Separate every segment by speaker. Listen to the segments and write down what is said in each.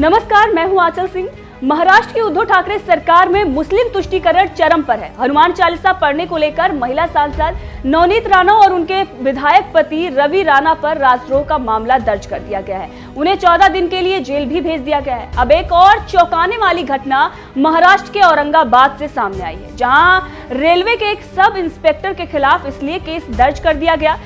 Speaker 1: नमस्कार, मैं हूं आंचल सिंह। महाराष्ट्र की उद्धव ठाकरे सरकार में मुस्लिम तुष्टीकरण चरम पर है। हनुमान चालीसा पढ़ने को लेकर महिला सांसद नवनीत राणा और उनके विधायक पति रवि राणा पर राजद्रोह का मामला दर्ज कर दिया गया है। उन्हें 14 दिन के लिए जेल भी भेज दिया गया है। अब एक और चौंकाने वाली घटना महाराष्ट्र के औरंगाबाद से सामने आई है, जहां रेलवे के एक सब इंस्पेक्टर के खिलाफ इसलिए केस दर्ज कर दिया गया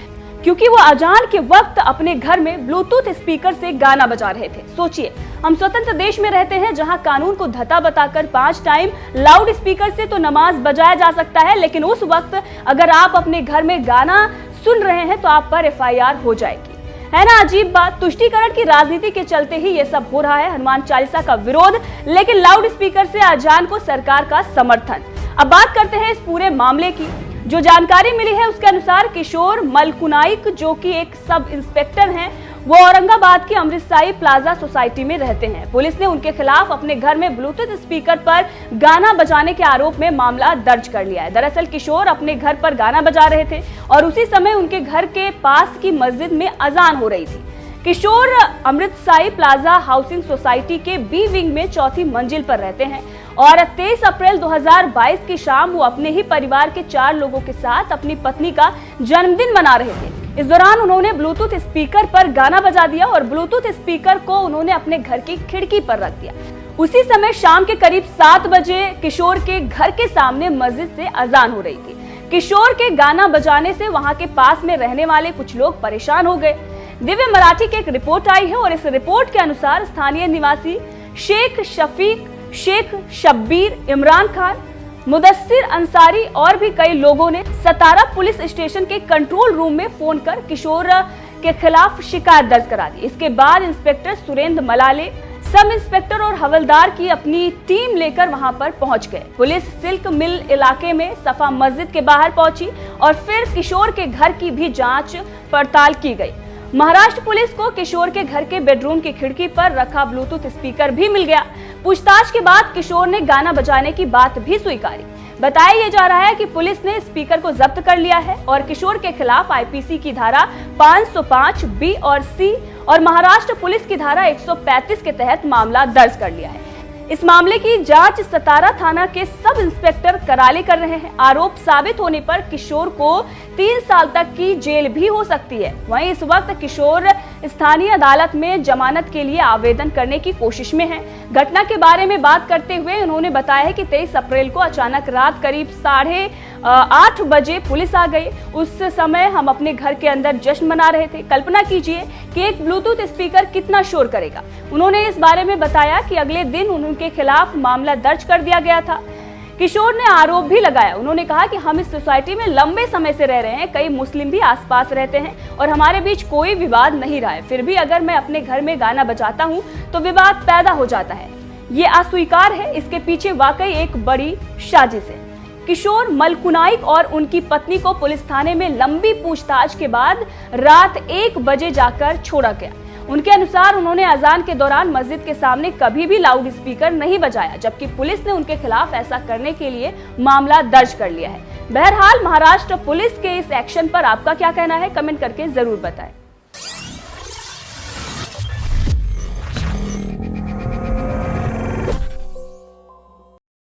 Speaker 1: क्योंकि वो अजान के वक्त अपने घर में ब्लूटूथ स्पीकर से गाना बजा रहे थे। सोचिए, हम स्वतंत्र देश में रहते हैं जहां कानून को धता बताकर 5 टाइम लाउड स्पीकर से तो नमाज बजाया जा सकता है, लेकिन उस वक्त अगर आप अपने घर में गाना सुन रहे हैं तो आप पर FIR हो जाएगी। है ना अजीब बात। तुष्टीकरण की राजनीति के चलते ही ये सब हो रहा है। हनुमान चालीसा का विरोध, लेकिन लाउड स्पीकर से अजान को सरकार का समर्थन। अब बात करते हैं इस पूरे मामले की। जो जानकारी मिली है उसके अनुसार किशोर मलकुनाइक, जो कि एक सब इंस्पेक्टर हैं, वो औरंगाबाद की अमृतसाई प्लाजा सोसाइटी में रहते हैं। पुलिस ने उनके खिलाफ अपने घर में ब्लूटूथ स्पीकर पर गाना बजाने के आरोप में मामला दर्ज कर लिया है। दरअसल किशोर अपने घर पर गाना बजा रहे थे और उसी समय उनके घर के पास की मस्जिद में अजान हो रही थी। किशोर अमृतसाई प्लाजा हाउसिंग सोसाइटी के B विंग में 4थी मंजिल पर रहते हैं और 23 अप्रैल 2022 की शाम वो अपने ही परिवार के 4 लोगों के साथ अपनी पत्नी का जन्मदिन मना रहे थे। इस दौरान उन्होंने ब्लूटूथ स्पीकर पर गाना बजा दिया और ब्लूटूथ स्पीकर को उन्होंने अपने घर की खिड़की पर रख दिया। उसी समय शाम के करीब 7 बजे किशोर के घर के सामने मस्जिद से अजान हो रही थी। किशोर के गाना बजाने से वहां के पास में रहने वाले कुछ लोग परेशान हो गए। दिव्य मराठी की एक रिपोर्ट आई है और इस रिपोर्ट के अनुसार स्थानीय निवासी शेख शफीक, शेख शब्बीर, इमरान खान, मुदस्सिर अंसारी और भी कई लोगों ने सतारा पुलिस स्टेशन के कंट्रोल रूम में फोन कर किशोर के खिलाफ शिकायत दर्ज करा दी। इसके बाद इंस्पेक्टर सुरेंद्र मलाले, सब इंस्पेक्टर और हवलदार की अपनी टीम लेकर वहां पर पहुंच गए। पुलिस सिल्क मिल इलाके में सफा मस्जिद के बाहर पहुंची और फिर किशोर के घर की भी जांच पड़ताल की गई। महाराष्ट्र पुलिस को किशोर के घर के बेडरूम की खिड़की पर रखा ब्लूटूथ स्पीकर भी मिल गया। पूछताछ के बाद किशोर ने गाना बजाने की बात भी स्वीकारी। बताया जा रहा है कि पुलिस ने स्पीकर को जब्त कर लिया है और किशोर के खिलाफ IPC की धारा 505 B और C और महाराष्ट्र पुलिस की धारा 135 के तहत मामला दर्ज कर लिया है। इस मामले की जांच सतारा थाना के सब इंस्पेक्टर कराले कर रहे हैं। आरोप साबित होने पर किशोर को 3 साल तक की जेल भी हो सकती है। वहीं इस वक्त किशोर स्थानीय अदालत में जमानत के लिए आवेदन करने की कोशिश में है। घटना के बारे में बात करते हुए उन्होंने बताया है कि 23 अप्रैल को अचानक रात करीब 8:30 बजे पुलिस आ गई। उस समय हम अपने घर के अंदर जश्न मना रहे थे। कल्पना कीजिए कि एक ब्लूटूथ स्पीकर कितना शोर करेगा। उन्होंने इस बारे में बताया कि अगले दिन उनके खिलाफ मामला दर्ज कर दिया गया था। किशोर ने आरोप भी लगाया। उन्होंने कहा कि हम इस सोसाइटी में लंबे समय से रह रहे हैं, कई मुस्लिम भी आसपास रहते हैं और हमारे बीच कोई विवाद नहीं रहा है। फिर भी अगर मैं अपने घर में गाना बजाता हूं तो विवाद पैदा हो जाता है। ये अस्वीकार है। इसके पीछे वाकई एक बड़ी साजिश है। किशोर मलकुनाइक और उनकी पत्नी को पुलिस थाने में लंबी पूछताछ के बाद रात 1 बजे जाकर छोड़ा गया। उनके अनुसार उन्होंने अजान के दौरान मस्जिद के सामने कभी भी लाउड स्पीकर नहीं बजाया, जबकि पुलिस ने उनके खिलाफ ऐसा करने के लिए मामला दर्ज कर लिया है। बहरहाल महाराष्ट्र पुलिस के इस एक्शन पर आपका क्या कहना है, कमेंट करके जरूर बताएं।